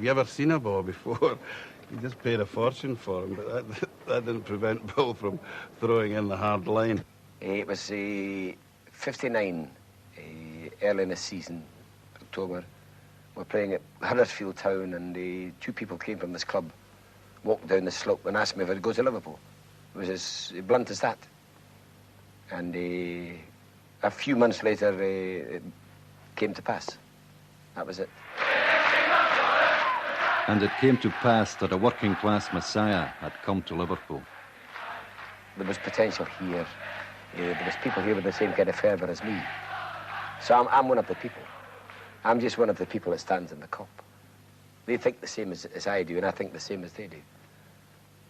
have you ever seen a ball before? He just paid a fortune for him, but that didn't prevent Bill from throwing in the hard line. It was 59, early in the season, October. We're playing at Huddersfield Town, and two people came from this club, walked down the slope and asked me if I'd go to Liverpool. It was as blunt as that. And a few months later, it came to pass. That was it. And it came to pass that a working-class messiah had come to Liverpool. There was potential here. There was people here with the same kind of fervour as me. So I'm one of the people. I'm just one of the people that stands in the cup. They think the same as I do, and I think the same as they do.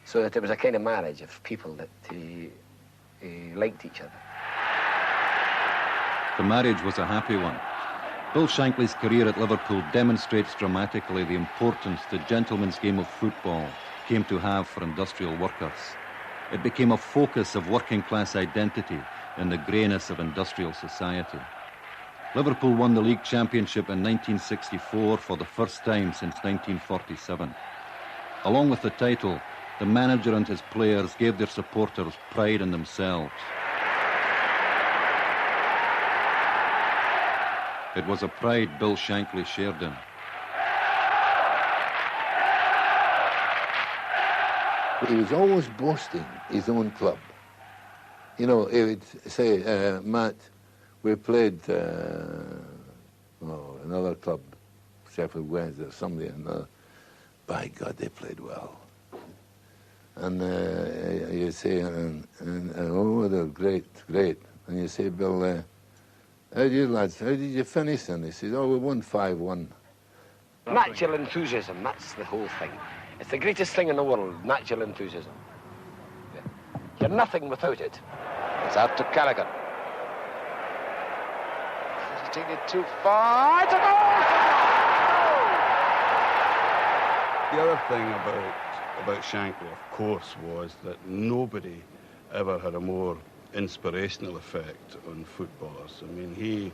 So that there was a kind of marriage of people that liked each other. The marriage was a happy one. Bill Shankly's career at Liverpool demonstrates dramatically the importance the gentleman's game of football came to have for industrial workers. It became a focus of working-class identity in the greyness of industrial society. Liverpool won the league championship in 1964 for the first time since 1947. Along with the title, the manager and his players gave their supporters pride in themselves. It was a pride Bill Shankly shared in. He was always boasting his own club. You know, he would say, Matt, we played another club, Sheffield Wednesday or somebody, another. By God, they played well. And you say, oh, they're great. And you say, Bill, how did you finish? And he said, oh, we won 5-1. Natural enthusiasm, that's the whole thing. It's the greatest thing in the world, natural enthusiasm. Yeah. You're nothing without it. It's out to Callaghan. Taking it too far. It's a goal! The other thing about Shankly, of course, was that nobody ever had a more inspirational effect on footballers. I mean,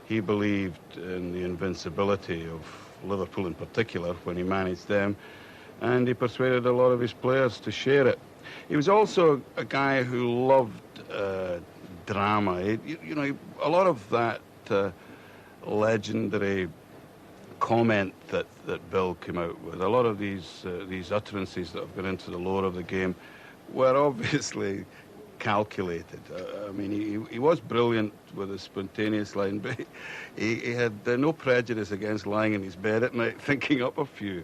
he believed in the invincibility of Liverpool in particular when he managed them, and he persuaded a lot of his players to share it. He was also a guy who loved drama. A lot of that legendary comment that Bill came out with, a lot of these utterances that have gone into the lore of the game were obviously calculated. I mean, he was brilliant with his spontaneous line, but he had no prejudice against lying in his bed at night thinking up a few.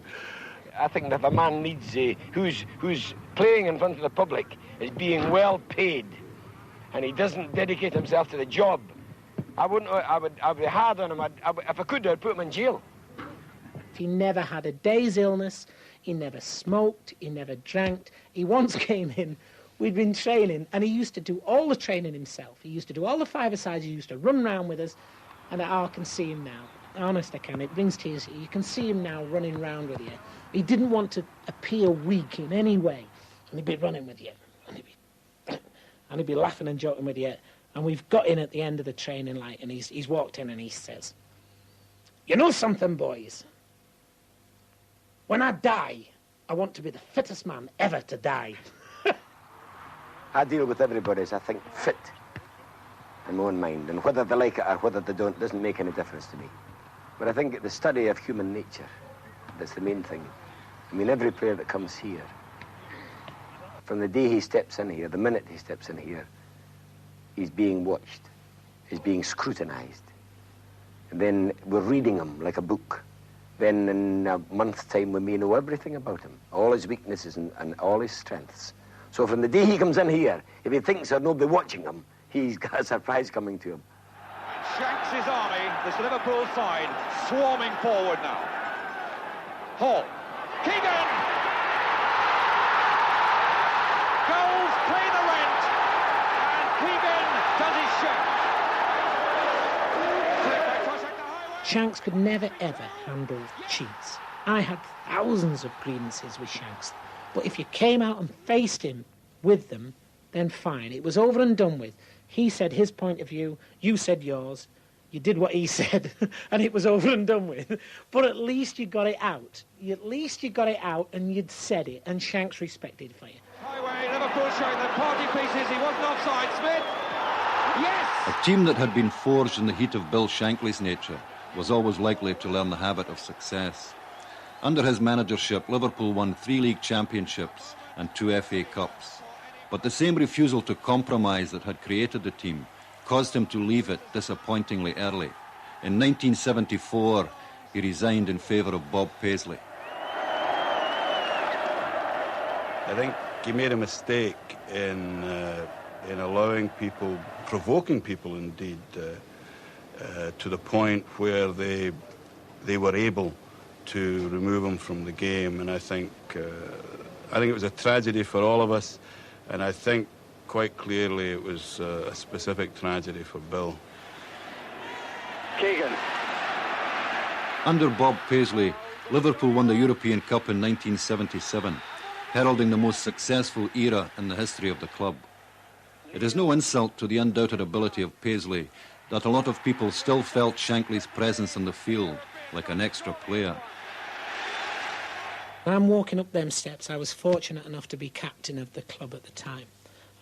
I think that if a man needs who's playing in front of the public is being well paid, and he doesn't dedicate himself to the job, I would be hard on him. If I could, I'd put him in jail. He never had a day's illness. He never smoked. He never drank. He once came in. We'd been training, and he used to do all the training himself. He used to do all the five-a-sides. He used to run round with us, and I can see him now. Honest, I can. It brings tears. You can see him now running round with you. He didn't want to appear weak in any way, and he'd be running with you, and he'd be laughing and joking with you. And we've got in at the end of the training light, and he's walked in and he says, "You know something, boys? When I die, I want to be the fittest man ever to die." I deal with everybody as I think fit in my own mind, and whether they like it or whether they don't doesn't make any difference to me. But I think the study of human nature, that's the main thing. I mean, every player that comes here, from the day he steps in here, the minute he steps in here, he's being watched, he's being scrutinized. And then we're reading him like a book. Then in a month's time we may know everything about him, all his weaknesses and all his strengths. So from the day he comes in here, if he thinks there's nobody watching him, he's got a surprise coming to him. Shanks' army, this Liverpool side, swarming forward now. Hall. Keegan! Goals pay the rent, and Keegan does his share. Shanks could never, ever handle cheats. I had thousands of grievances with Shanks, but if you came out and faced him with them, then fine. It was over and done with. He said his point of view, you said yours. You did what he said, and it was over and done with. But at least you got it out. At least you got it out, and you'd said it, and Shanks respected for you. Highway, Liverpool showing them party pieces. He wasn't offside, Smith. Yes! A team that had been forged in the heat of Bill Shankly's nature was always likely to learn the habit of success. Under his managership, Liverpool won 3 league championships and 2 FA Cups. But the same refusal to compromise that had created the team caused him to leave it disappointingly early. In 1974, he resigned in favour of Bob Paisley. I think he made a mistake in allowing people, provoking people indeed, to the point where they were able to remove him from the game. And I think it was a tragedy for all of us, and I think quite clearly it was a specific tragedy for Bill. Keegan. Under Bob Paisley, Liverpool won the European Cup in 1977, heralding the most successful era in the history of the club. It is no insult to the undoubted ability of Paisley that a lot of people still felt Shankly's presence on the field like an extra player. When I'm walking up them steps, I was fortunate enough to be captain of the club at the time.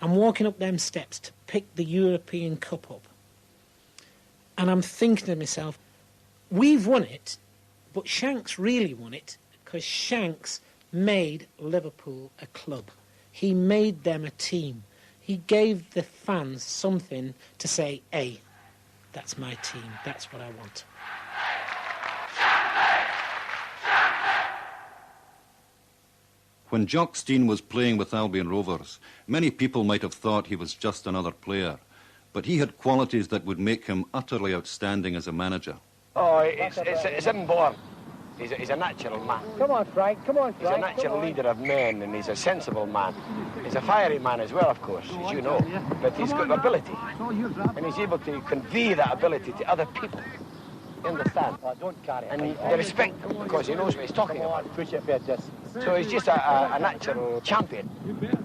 I'm walking up them steps to pick the European Cup up. And I'm thinking to myself, we've won it, but Shanks really won it because Shanks made Liverpool a club. He made them a team. He gave the fans something to say, hey, that's my team, that's what I want. When Jock Stein was playing with Albion Rovers, many people might have thought he was just another player, but he had qualities that would make him utterly outstanding as a manager. Oh, it's inborn. He's a natural man. Come on, Frank. Come on, Frank. He's a natural leader of men, and he's a sensible man. He's a fiery man as well, of course, as you know. But he's got ability, and he's able to convey that ability to other people. You understand? Oh, don't carry it. And they respect him because he knows what he's talking about. Push it a bit distance. So he's just a natural champion.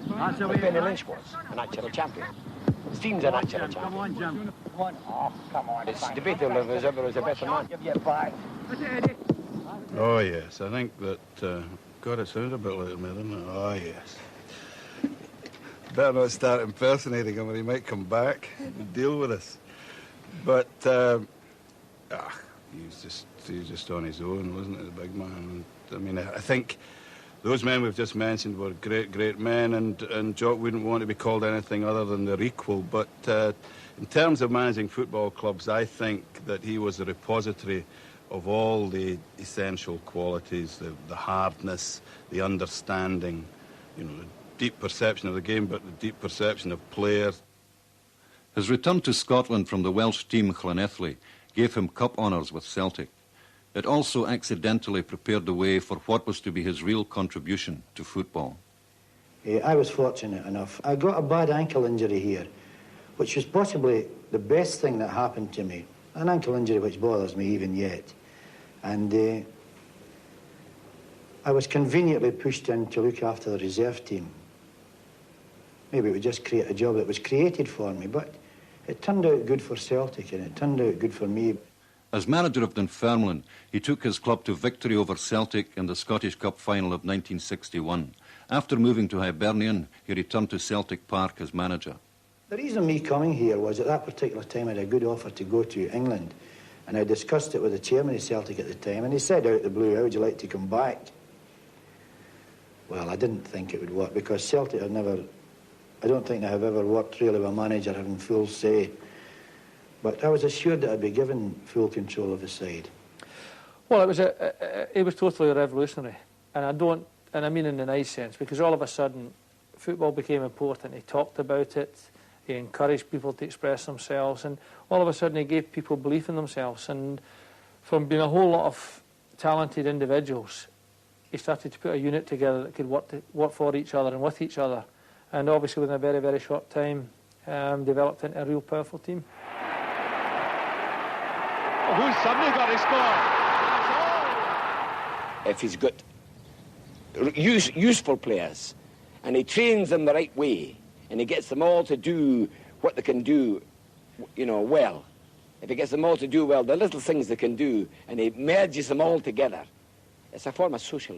Like Benny Lynch was, a natural champion. Stein's a natural champion. Come on, Jim. Come on. Oh, come on. It's debatable if there's ever was a better man. Give you a five. Oh, yes, I think that, God, it sounded a bit like me, didn't it? Oh, yes. Better not start impersonating him or he might come back and deal with us. But, he was just on his own, wasn't he, the big man? And, I mean, I think those men we've just mentioned were great men, and Jock wouldn't want to be called anything other than their equal. But in terms of managing football clubs, I think that he was a repository of all the essential qualities, the hardness, the understanding, the deep perception of the game, but the deep perception of players. His return to Scotland from the Welsh team Llanelli gave him cup honours with Celtic. It also accidentally prepared the way for what was to be his real contribution to football. I was fortunate enough. I got a bad ankle injury here, which was possibly the best thing that happened to me. An ankle injury which bothers me even yet. And I was conveniently pushed in to look after the reserve team. Maybe it would just create a job that was created for me, but it turned out good for Celtic and it turned out good for me. As manager of Dunfermline, he took his club to victory over Celtic in the Scottish Cup final of 1961. After moving to Hibernian, he returned to Celtic Park as manager. The reason me coming here was at that particular time I had a good offer to go to England, and I discussed it with the chairman of Celtic at the time, and he said out of the blue, how would you like to come back? Well, I didn't think it would work because Celtic had never, I don't think I have ever worked really with a manager having full say. But I was assured that I'd be given full control of the side. Well, it was totally revolutionary, and I mean in the nice sense, because all of a sudden football became important. He talked about it, he encouraged people to express themselves, and all of a sudden he gave people belief in themselves. And from being a whole lot of talented individuals, he started to put a unit together that could work for each other and with each other, and obviously within a very, very short time developed into a real powerful team. Who's suddenly got his score? If he's got useful players and he trains them the right way and he gets them all to do what they can do, well, if he gets them all to do well, the little things they can do, and he merges them all together, it's a form of socialism.